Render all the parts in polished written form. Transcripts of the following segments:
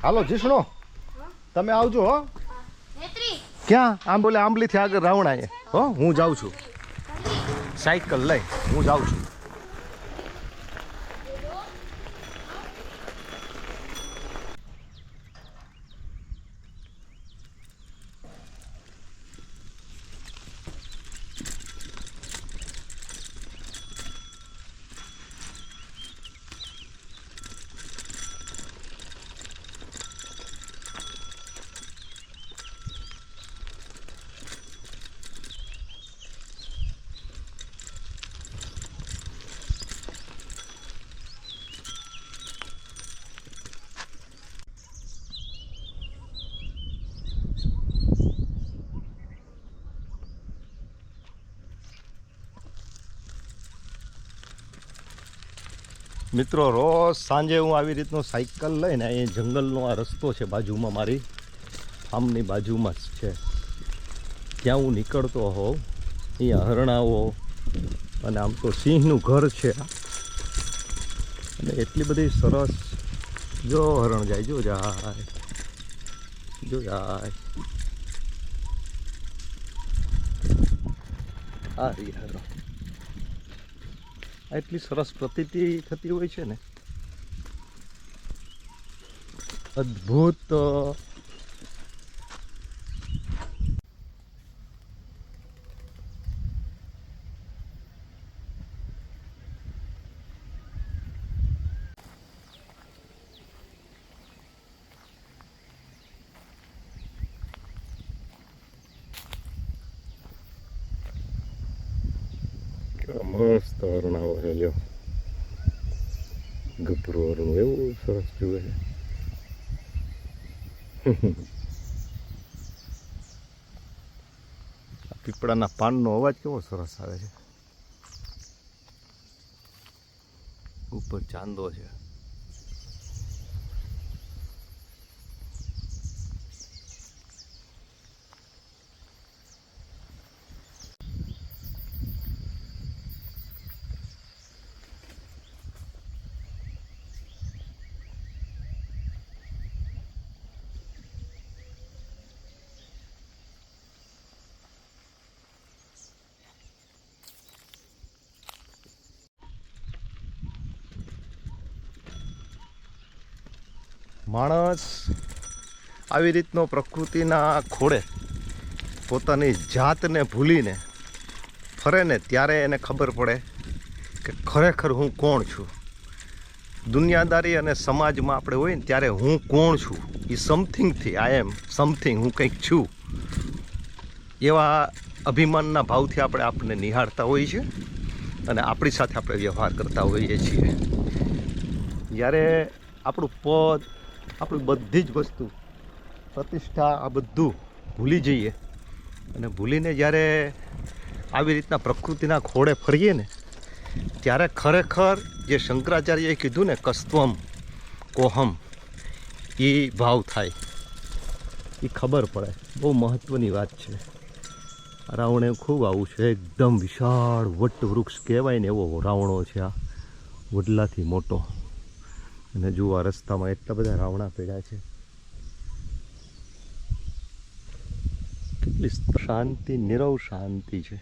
હાલો જીષ્ણુ તમે આવજો હો. ક્યાં આંબોલે આંબલીથી આગળ રાવણાએ હો. હું જાઉં છું સાયકલ લઈ, હું જાઉં છું. મિત્રો રોજ સાંજે હું આવી રીતનો સાયકલ લઈને એ જંગલનો આ રસ્તો છે બાજુમાં, મારી ફાર્મની બાજુમાં જ છે, ત્યાં હું નીકળતો હોઉં. અહીંયા હરણાઓ અને આમ તો સિંહનું ઘર છે અને એટલી બધી સરસ. જો હરણ જાય, જો જાય, જો જાય. આ રી હરણ, એટલી સરસ પ્રતીતિ થતી હોય છે ને, અદ્ભુત. મસ્ત હરણાઓ છે, જો ગભરું હરણું એવું સરસ જુએ છે. પીપળાના પાનનો અવાજ કેવો સરસ આવે છે. ઉપર ચાંદો છે. માણસ આવી રીતનો પ્રકૃતિના ખોળે પોતાની જાતને ભૂલીને ફરે ને ત્યારે એને ખબર પડે કે ખરેખર હું કોણ છું. દુનિયાદારી અને સમાજમાં આપણે હોય ને ત્યારે હું કોણ છું એ સમથિંગથી, આઈ એમ સમથિંગ, હું કંઈક છું, એવા અભિમાનના ભાવથી આપણે નિહાળતા હોઈએ છીએ અને આપણી સાથે આપણે વ્યવહાર કરતા હોઈએ છીએ. જ્યારે આપણું પદ, આપણી બધી જ વસ્તુ, પ્રતિષ્ઠા, આ બધું ભૂલી જઈએ અને ભૂલીને જ્યારે આવી રીતના પ્રકૃતિના ખોળે ફરીએ ને ત્યારે ખરેખર જે શંકરાચાર્યએ કીધું ને, કસ્ત્વમ કોહમ, એ ભાવ થાય, એ ખબર પડે. બહુ મહત્ત્વની વાત છે. રાવણે ખૂબ આવું છે, એકદમ વિશાળ વટ વૃક્ષ કહેવાય ને એવો રાવણો છે, આ વડલાથી મોટો. અને જુઓ આ રસ્તામાં એટલા બધા રાવણા પડ્યા છે. કેટલી શાંતિ, નીરવ શાંતિ છે.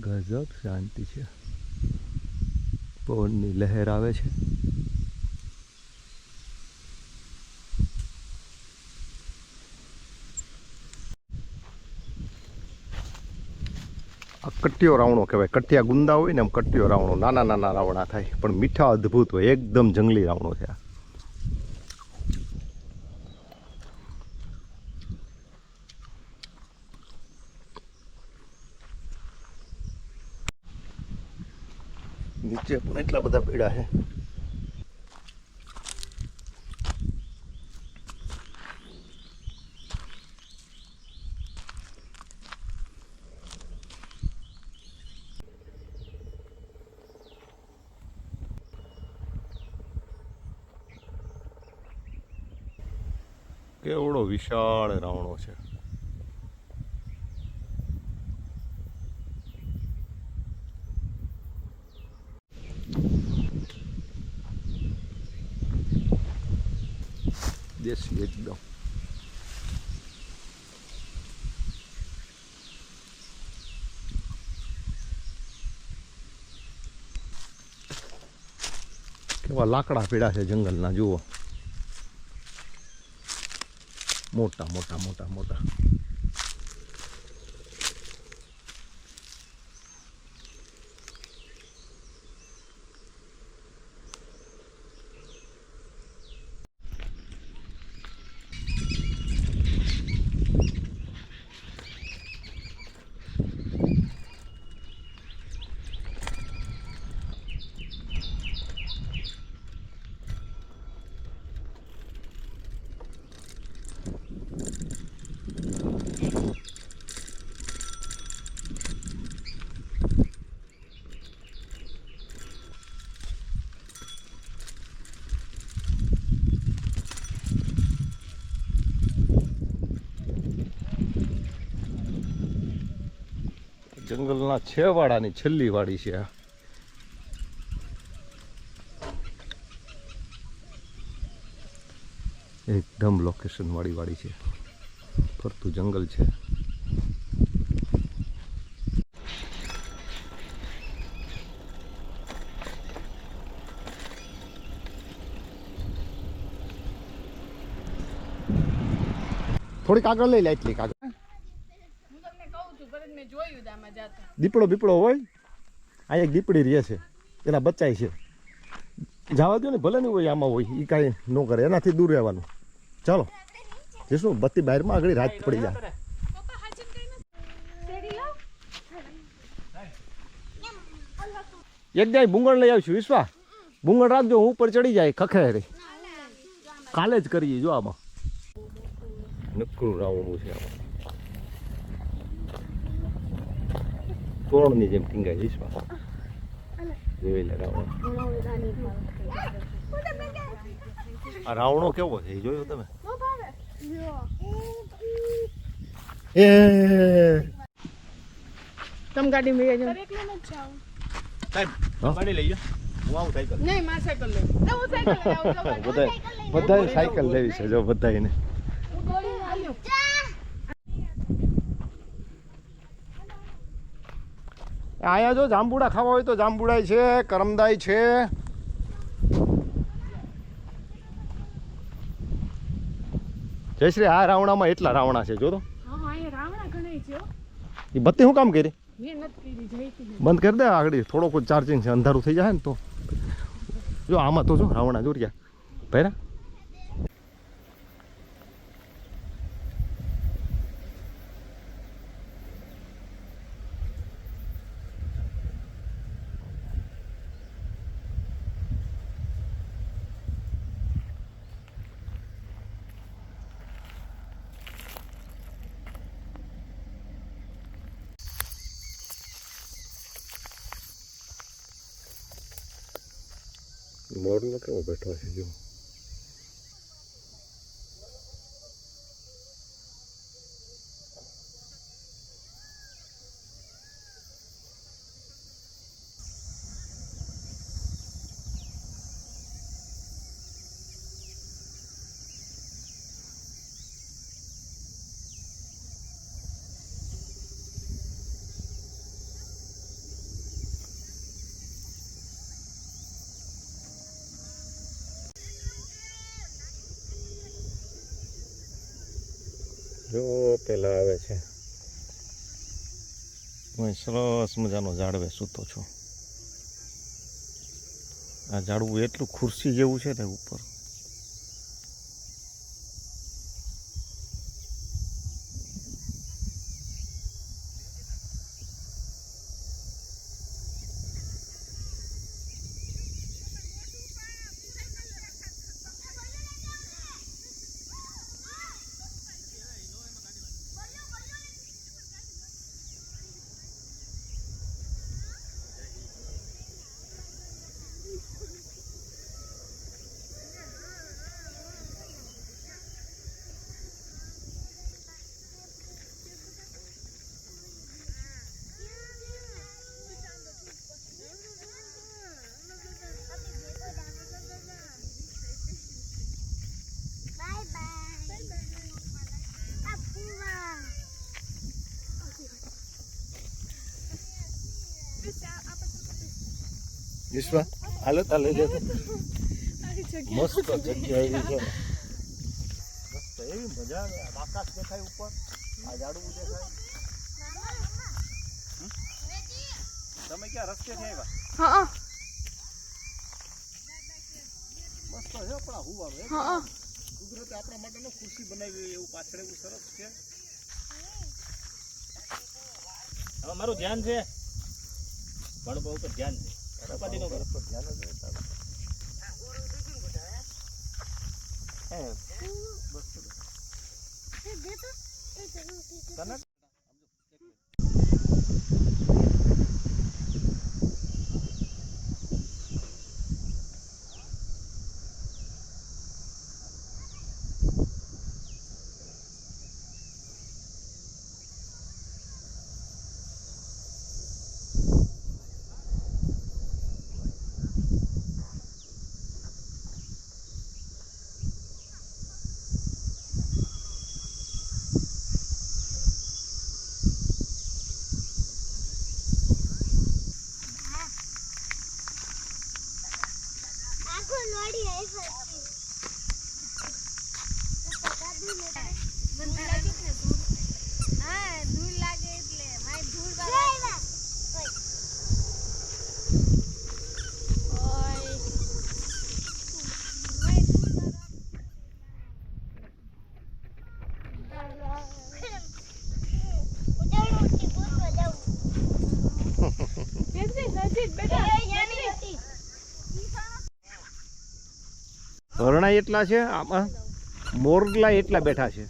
ગજબ શાંતિ છે. પવનની લહેર આવે છે. આ કટ્યો રાવણો કહેવાય. કટિયા ગુંદા હોય ને એમ કટ્યો રાવણો, નાના નાના રાવણા થાય પણ મીઠા અદ્ભુત હોય, એકદમ જંગલી રાવણો છે. નીચે પણ એટલા બધા પીડા છે. કેવડો વિશાળ રાવણો છે. દેશી એકદમ. કેવા લાકડા પીડા છે જંગલના, જુઓ, મોટા મોટા મોટા મોટા. જંગલના છેવાડાની છેલ્લી વાડી છે આ. એકદમ લોકેશન વાળી વાડી છે, ફરતું જંગલ છે. થોડીક આગળ લઈ લે, એટલી આગળ. દીપડો બીપડો હોય, આ એક દીપડી રહે છે, એના બચ્ચાય છે. જવા દો ને, ભલે નહીં હોય, આમાં હોય, એ કાંઈ ન કરે, એનાથી દૂર રહેવાનું. ચાલો જઈશું, બત્તી બહારમાં આગળ રાત પડી જાય. એક જાય ભૂંગળ લઈ આવશું. વિશ્વા, ભૂંગળ રાખજો, હું ઉપર ચડી જાય ખખે રે. કાલે જ કરીએ. જો આમાં નકરું રાવણું છે, આમાં કોણની જેમ ટીંગાય. વિશ્વા જોઈ લે રાવણ. આ રાવણો કેવો છે એ જોયો તમે? એ તમ ગાડી મે જો સાહેબ ગાડી લઈ જાઓ. હું આવું સાયકલ. નહીં, માર સાયકલ લે. હું સાયકલ લઈ આવું. બધાય સાયકલ લેવી છે. જો બધાયને અહીંયા જો જાંબુડા ખાવા હોય તો જાંબુડાય છે, કરમદાય છે. જયશ્રી, આ રાવણામાં એટલા રાવણા છે. જો તો એ બત્તી શું કામ કરી? બંધ કરી દે આગળ, થોડોક ચાર્જિંગ છે, અંધારું થઈ જાય ને તો. જો આમાં તો જો રાવણા જો રહ્યા ભૈરા. મોરલો કેવો બેઠો છે જો. જો પેલા આવે છે, હું સરસ મજાનો ઝાડવે સૂતો છું. આ ઝાડવું એટલું ખુરશી જેવું છે ને ઉપર. વિશ્વા હાલો તા લઈ જતો મસ્ત જગ્યા એવી છે ને મસ્ત એવી મજા આવે આકાશ દેખાય ઉપર આ ઝાડવું દેખાય તમે ક્યાં રસ્તેથી આવ્યા હા મસ્ત છે પણ હું આવે હા કુદરતે આપણા માટેનો ખુરશી બનાવી હોય એવું પાછળ એવું સરસ છે હવે મારું ધ્યાન છે ભણવા ઉપર ધ્યાન છે ઉપાધિ નો કરો. ધ્યાન જ હોય તારું. હે બસ તને હરણા એટલા છે આમાં મોરલા એટલા બેઠા છે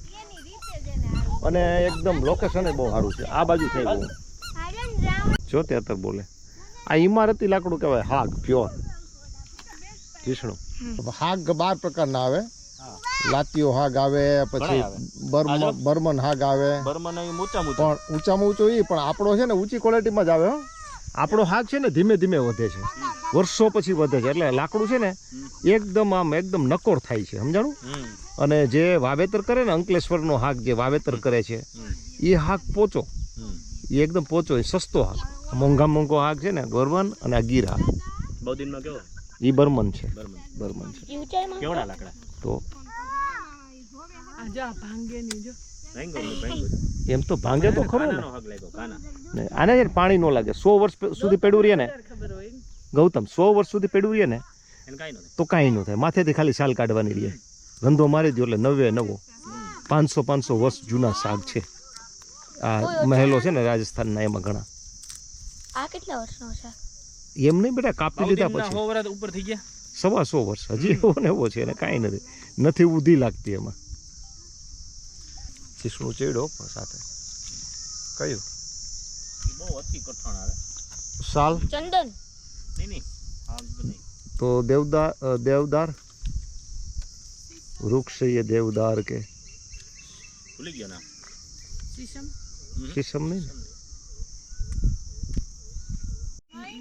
અને એકદમ લોકેશન બહુ સારું છે આ બાજુ થઈ ગયું જો તે અત્યારે બોલે આ ઇમારતી લાકડું કહેવાય હાગ પ્યોર વિષ્ણુ હાગ 12 પ્રકારના આવે લાતીઓ હાગ આવે પછી બર્મન હાગ આવે બર્મન એ ઊંચા પણ ઊંચામાં ઊંચો એ પણ આપણો છે ને ઊંચી ક્વોલિટીમાં જ આવે હો આપણો હાગ છે ને ધીમે ધીમે વધે છે વર્ષો પછી વધે છે એટલે લાકડું છે ને એકદમ આમ એકદમ નકોર થાય છે સમજાણું અને જે વાવેતર કરે ને અંકલેશ્વરનો હાગ જે વાવેતર કરે છે એ હાગ પોચો એ એકદમ પોચો એ સસ્તો હાગ મોંઘો હાગ છે ને બર્મન અને આ ગીર હાગ બહુ દિનમાં કેવો એ બર્મન છે બર્મન બર્મન છે કેવડા લાકડા તો આજા ભાંગે ની જો ભાંગો એમ તો ભાંગે તો ખરો ને હગ લાગ્યો કાના ને આને છે ને પાણી ન લાગે 100 વર્ષ સુધી પડ્યું રહે ને ખબર હોય ને ગૌતમ 100 વર્ષ સુધી પડ્યું રહે ને એને કાઈ ન તો કાંઈ ન થાય માથેથી ખાલી શાલ કાઢવાની રહે ગંધો મારી દો એટલે નવો 500 વર્ષ જૂના શાક છે આ મહેલો છે ને રાજસ્થાનના એમાં ઘણા આ કેટલા વર્ષનો છે એમ નહીં બેટા કાપી લીધા પછી 100 વર્ષ ઉપર થઈ ગયા 125 વર્ષ હજી એવો ને એવો છે એને કાંઈ નથી ઉધી લાગતી એમાં શીશણું ચેડો પણ સાથે કયું બહુ અતિ કઠણ આવે સાલ ચંદન નહીં આગ નહીં તો દેવદાર વૃક્ષ ये देवदार के ભૂલી ગયો ના શીશમ શીશમ નહીં ને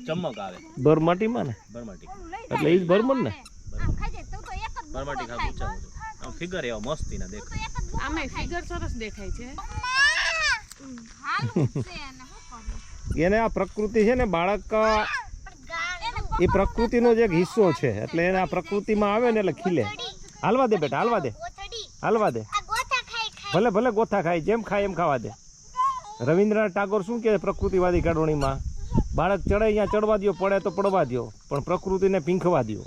ચમક આવે બરમાટીમાં ને બરમાટી એટલે એ જ બર્મન ને બરમાટી ખાવ ઊંચા આમ ફિગર એવા મસ્તી ના દેખાય આમે ફિગર સરસ દેખાય છે એને આ પ્રકૃતિ છે ને બાળક એ પ્રકૃતિનો જ એક હિસ્સો છે એટલે એને આ પ્રકૃતિમાં આવે ને એટલે ખીલે હાલવા દે બેટા હાલવા દે ભલે ભલે ગોથા ખાય જેમ ખાય એમ ખાવા દે રવિન્દ્રનાથ ટાગોર શું કહે પ્રકૃતિવાદી કાઢવણીમાં બાળક ચડે અહીંયા ચડવા દો પડે તો પડવા દો પણ પ્રકૃતિને પીંખવા દો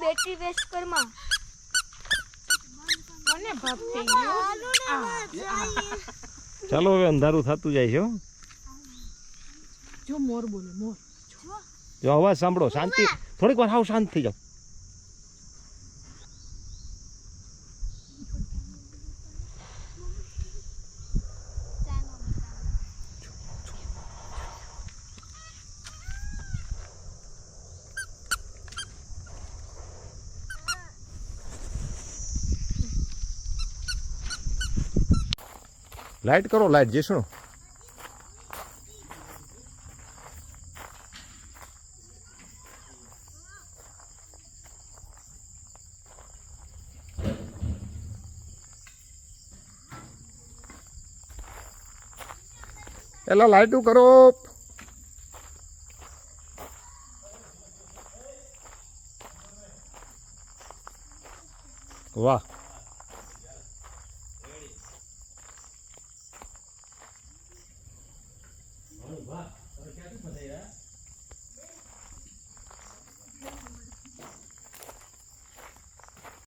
બેટરી વેસ્ટ કરમાં મને ભાગ થઈ ગયો ચાલો હવે અંધારું થતું જાય છે હો. જો મોર બોલે મોર જો અવાજ સાંભળો શાંતિ થોડીક વાર હાવ શાંત થઈ જાઓ લાઈટ કરો લાઈટ જેસણો એલા લાઈટું કરો વાહ